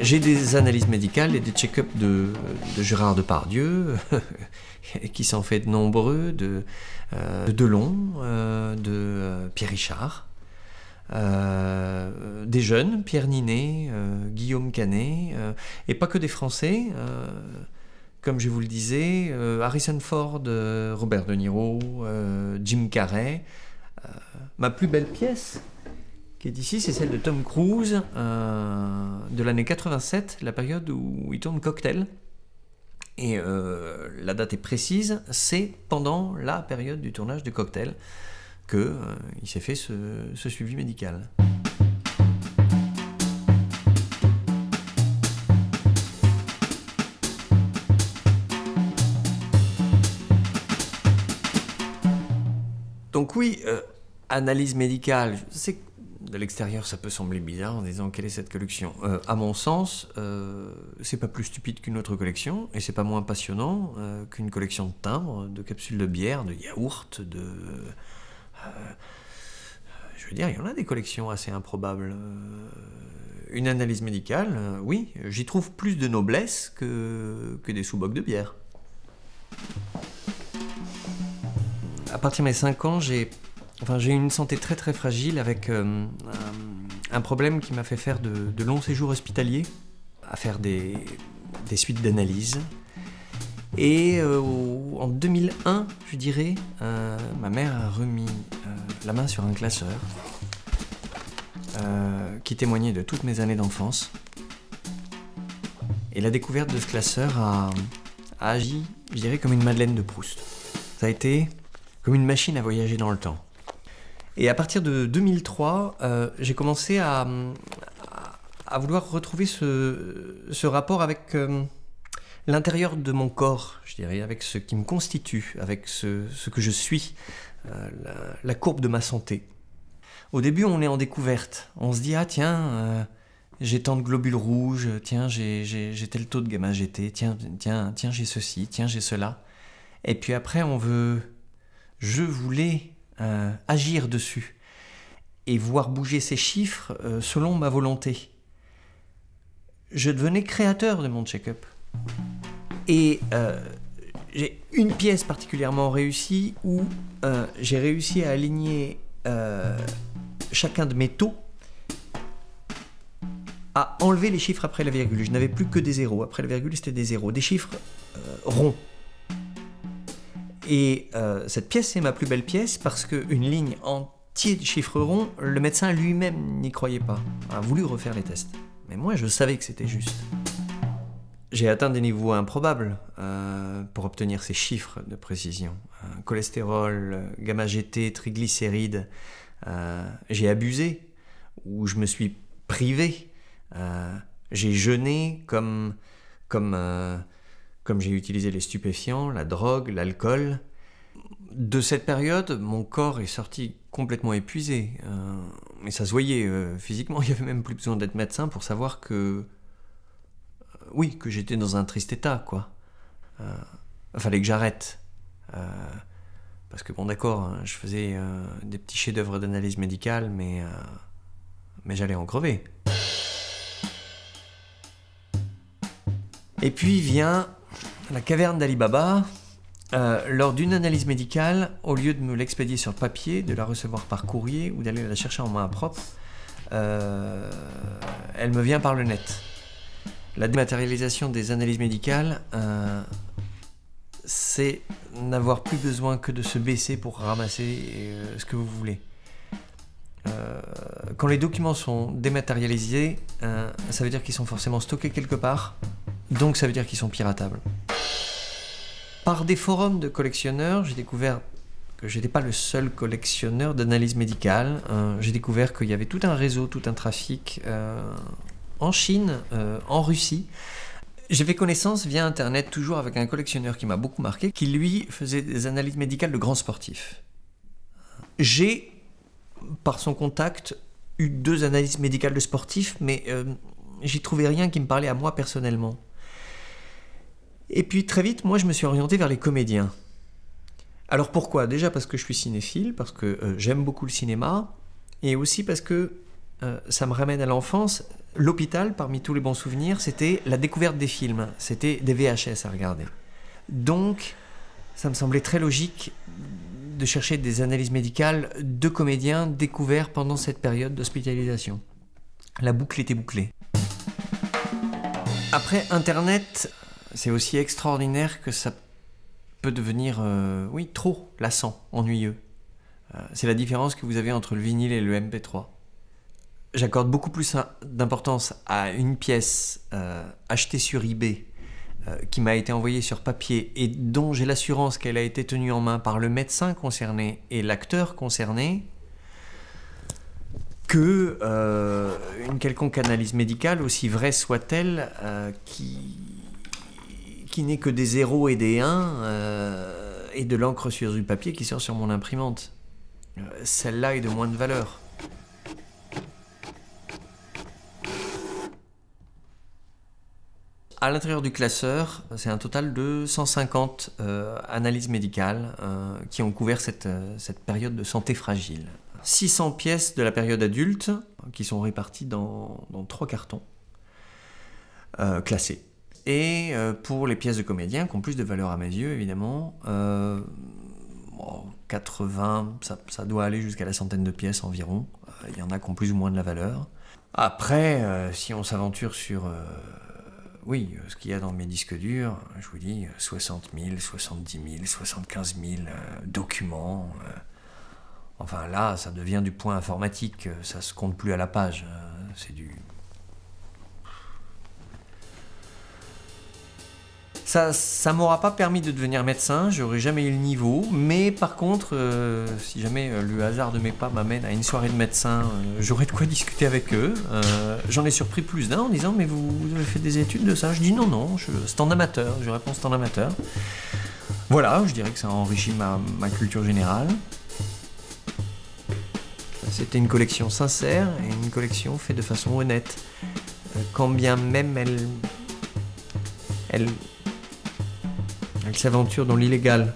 J'ai des analyses médicales et des check-up de Gérard Depardieu, qui s'en fait de nombreux, de Delon, de Pierre Richard, des jeunes, Pierre Ninet, Guillaume Canet, et pas que des Français, comme je vous le disais, Harrison Ford, Robert De Niro, Jim Carrey. Ma plus belle pièce qui est ici, c'est celle de Tom Cruise, de l'année 87, la période où il tourne Cocktail. Et la date est précise, c'est pendant la période du tournage de Cocktail qu'il s'est fait ce suivi médical. Donc oui, analyse médicale, je sais que de l'extérieur ça peut sembler bizarre en disant quelle est cette collection. À mon sens, c'est pas plus stupide qu'une autre collection, et c'est pas moins passionnant qu'une collection de timbres, de capsules de bière, de yaourts, je veux dire, il y en a des collections assez improbables. Une analyse médicale, oui, j'y trouve plus de noblesse que des sous-bocs de bière. À partir de mes 5 ans, j'ai eu une santé très très fragile avec un problème qui m'a fait faire de longs séjours hospitaliers, à faire des suites d'analyses. Et en 2001, je dirais, ma mère a remis la main sur un classeur qui témoignait de toutes mes années d'enfance. Et la découverte de ce classeur a agi, je dirais, comme une Madeleine de Proust. Ça a été comme une machine à voyager dans le temps. Et à partir de 2003, j'ai commencé à vouloir retrouver ce rapport avec l'intérieur de mon corps, je dirais, avec ce qui me constitue, avec ce que je suis, la courbe de ma santé. Au début, on est en découverte. On se dit, ah tiens, j'ai tant de globules rouges, tiens, j'ai tel taux de gamma-GT, tiens, j'ai ceci, tiens, j'ai cela. Et puis après, je voulais agir dessus et voir bouger ces chiffres selon ma volonté. Je devenais créateur de mon check-up. Et j'ai une pièce particulièrement réussie où j'ai réussi à aligner chacun de mes taux, à enlever les chiffres après la virgule. Je n'avais plus que des zéros. Après la virgule, c'était des zéros. Des chiffres ronds. Et cette pièce, c'est ma plus belle pièce parce qu'une ligne entière de chiffres ronds, le médecin lui-même n'y croyait pas. Il a voulu refaire les tests. Mais moi, je savais que c'était juste. J'ai atteint des niveaux improbables pour obtenir ces chiffres de précision. Cholestérol, gamma-GT, triglycérides. J'ai abusé, ou je me suis privé. J'ai jeûné comme j'ai utilisé les stupéfiants, la drogue, l'alcool. De cette période, mon corps est sorti complètement épuisé. Mais ça se voyait physiquement, il n'y avait même plus besoin d'être médecin pour savoir que j'étais dans un triste état, quoi. Il fallait que j'arrête. Parce que bon, d'accord, hein, je faisais des petits chefs-d'œuvre d'analyse médicale, mais j'allais en crever. Et puis vient la caverne d'Ali Baba. Lors d'une analyse médicale, au lieu de me l'expédier sur papier, de la recevoir par courrier ou d'aller la chercher en main propre, elle me vient par le net. La dématérialisation des analyses médicales, c'est n'avoir plus besoin que de se baisser pour ramasser ce que vous voulez. Quand les documents sont dématérialisés, ça veut dire qu'ils sont forcément stockés quelque part, donc ça veut dire qu'ils sont piratables. Par des forums de collectionneurs, j'ai découvert que je n'étais pas le seul collectionneur d'analyse médicale. J'ai découvert qu'il y avait tout un réseau, tout un trafic en Chine, en Russie. J'ai fait connaissance via Internet, toujours avec un collectionneur qui m'a beaucoup marqué, qui lui faisait des analyses médicales de grands sportifs. J'ai, par son contact, eu 2 analyses médicales de sportifs, mais j'y trouvais rien qui me parlait à moi personnellement. Et puis très vite, moi je me suis orienté vers les comédiens. Alors pourquoi? Déjà parce que je suis cinéphile, parce que j'aime beaucoup le cinéma, et aussi parce que ça me ramène à l'enfance. L'hôpital, parmi tous les bons souvenirs, c'était la découverte des films. C'était des VHS à regarder. Donc, ça me semblait très logique de chercher des analyses médicales de comédiens découverts pendant cette période d'hospitalisation. La boucle était bouclée. Après, Internet, c'est aussi extraordinaire que ça peut devenir, trop lassant, ennuyeux. C'est la différence que vous avez entre le vinyle et le MP3. J'accorde beaucoup plus d'importance à une pièce achetée sur eBay qui m'a été envoyée sur papier et dont j'ai l'assurance qu'elle a été tenue en main par le médecin concerné et l'acteur concerné que une quelconque analyse médicale, aussi vraie soit-elle, qui n'est que des 0 et des 1 et de l'encre sur du papier qui sort sur mon imprimante. Celle-là est de moins de valeur. À l'intérieur du classeur, c'est un total de 150 analyses médicales qui ont couvert cette période de santé fragile. 600 pièces de la période adulte qui sont réparties dans 3 cartons classés. Et pour les pièces de comédiens qui ont plus de valeur à mes yeux, évidemment, 80, ça doit aller jusqu'à la centaine de pièces environ. Il y en a qui ont plus ou moins de la valeur. Après, si on s'aventure sur... ce qu'il y a dans mes disques durs, je vous dis 60 000, 70 000, 75 000 documents. Enfin là, ça devient du point informatique, ça se compte plus à la page. C'est du... Ça m'aura pas permis de devenir médecin, j'aurais jamais eu le niveau, mais par contre, si jamais le hasard de mes pas m'amène à une soirée de médecins, j'aurai de quoi discuter avec eux. J'en ai surpris plus d'un en disant « mais vous avez fait des études de ça ?» Je dis « non, c'est en amateur », je réponds « c'est en amateur ». Voilà, je dirais que ça a enrichi ma culture générale. C'était une collection sincère et une collection faite de façon honnête, quand bien même elle s'aventure dans l'illégal.